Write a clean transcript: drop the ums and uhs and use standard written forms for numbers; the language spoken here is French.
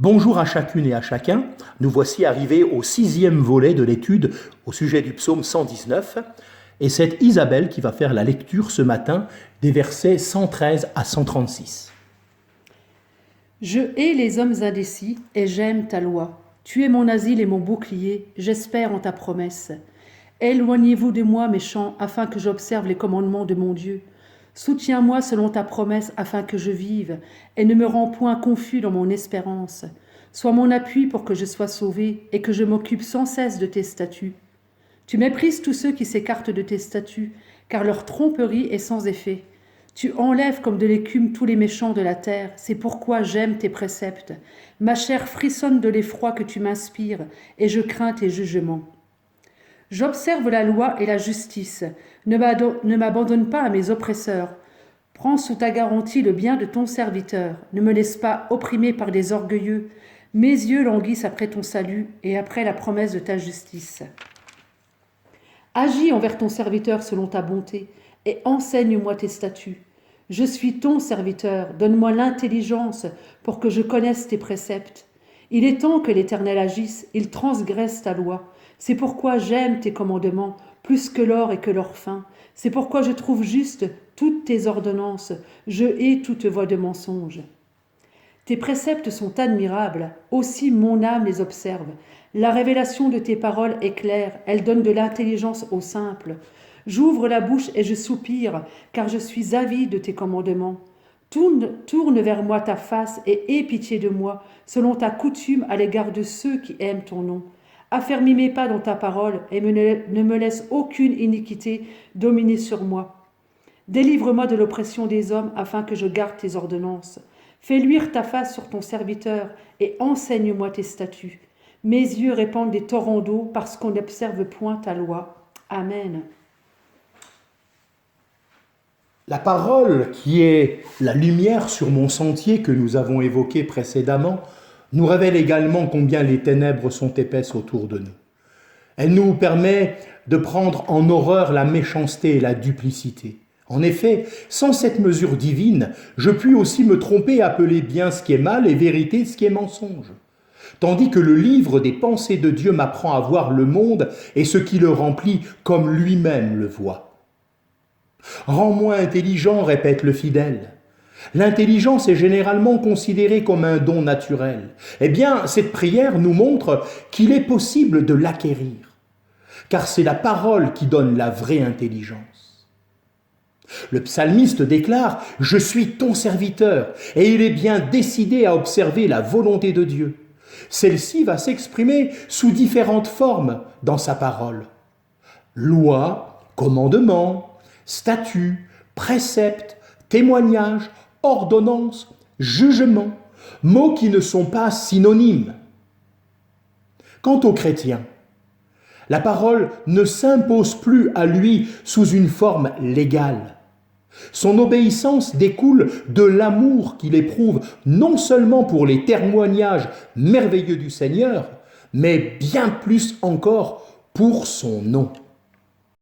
Bonjour à chacune et à chacun, nous voici arrivés au 6e volet de l'étude au sujet du psaume 119, et c'est Isabelle qui va faire la lecture ce matin des versets 113 à 136. Je hais les hommes indécis et j'aime ta loi. Tu es mon asile et mon bouclier, j'espère en ta promesse. Éloignez-vous de moi, méchants, afin que j'observe les commandements de mon Dieu. Soutiens-moi selon ta promesse, afin que je vive, et ne me rends point confus dans mon espérance. Sois mon appui pour que je sois sauvé, et que je m'occupe sans cesse de tes statuts. Tu méprises tous ceux qui s'écartent de tes statuts, car leur tromperie est sans effet. Tu enlèves comme de l'écume tous les méchants de la terre, c'est pourquoi j'aime tes préceptes. Ma chair frissonne de l'effroi que tu m'inspires, et je crains tes jugements. J'observe la loi et la justice. Ne m'abandonne pas à mes oppresseurs. Prends sous ta garantie le bien de ton serviteur. Ne me laisse pas opprimer par des orgueilleux. Mes yeux languissent après ton salut et après la promesse de ta justice. Agis envers ton serviteur selon ta bonté et enseigne-moi tes statuts. Je suis ton serviteur, donne-moi l'intelligence pour que je connaisse tes préceptes. Il est temps que l'Éternel agisse, il transgresse ta loi. C'est pourquoi j'aime tes commandements, plus que l'or et que l'or fin. C'est pourquoi je trouve juste toutes tes ordonnances, je hais toute voie de mensonge. Tes préceptes sont admirables, aussi mon âme les observe. La révélation de tes paroles est claire, elle donne de l'intelligence aux simples. J'ouvre la bouche et je soupire, car je suis avide de tes commandements. Tourne vers moi ta face et aie pitié de moi, selon ta coutume à l'égard de ceux qui aiment ton nom. Affermis mes pas dans ta parole et ne me laisse aucune iniquité dominer sur moi. Délivre-moi de l'oppression des hommes afin que je garde tes ordonnances. Fais luire ta face sur ton serviteur et enseigne-moi tes statuts. Mes yeux répandent des torrents d'eau parce qu'on n'observe point ta loi. Amen. La parole qui est la lumière sur mon sentier que nous avons évoqué précédemment nous révèle également combien les ténèbres sont épaisses autour de nous. Elle nous permet de prendre en horreur la méchanceté et la duplicité. En effet, sans cette mesure divine, je puis aussi me tromper et appeler bien ce qui est mal et vérité ce qui est mensonge. Tandis que le livre des pensées de Dieu m'apprend à voir le monde et ce qui le remplit comme lui-même le voit. Rends-moi intelligent, répète le fidèle. L'intelligence est généralement considérée comme un don naturel. Eh bien, cette prière nous montre qu'il est possible de l'acquérir, car c'est la parole qui donne la vraie intelligence. Le psalmiste déclare « Je suis ton serviteur » et il est bien décidé à observer la volonté de Dieu. Celle-ci va s'exprimer sous différentes formes dans sa parole. Loi, commandement, statut, précepte, témoignage, ordonnance, jugement, mots qui ne sont pas synonymes. Quant au chrétien, la parole ne s'impose plus à lui sous une forme légale. Son obéissance découle de l'amour qu'il éprouve non seulement pour les témoignages merveilleux du Seigneur, mais bien plus encore pour son nom.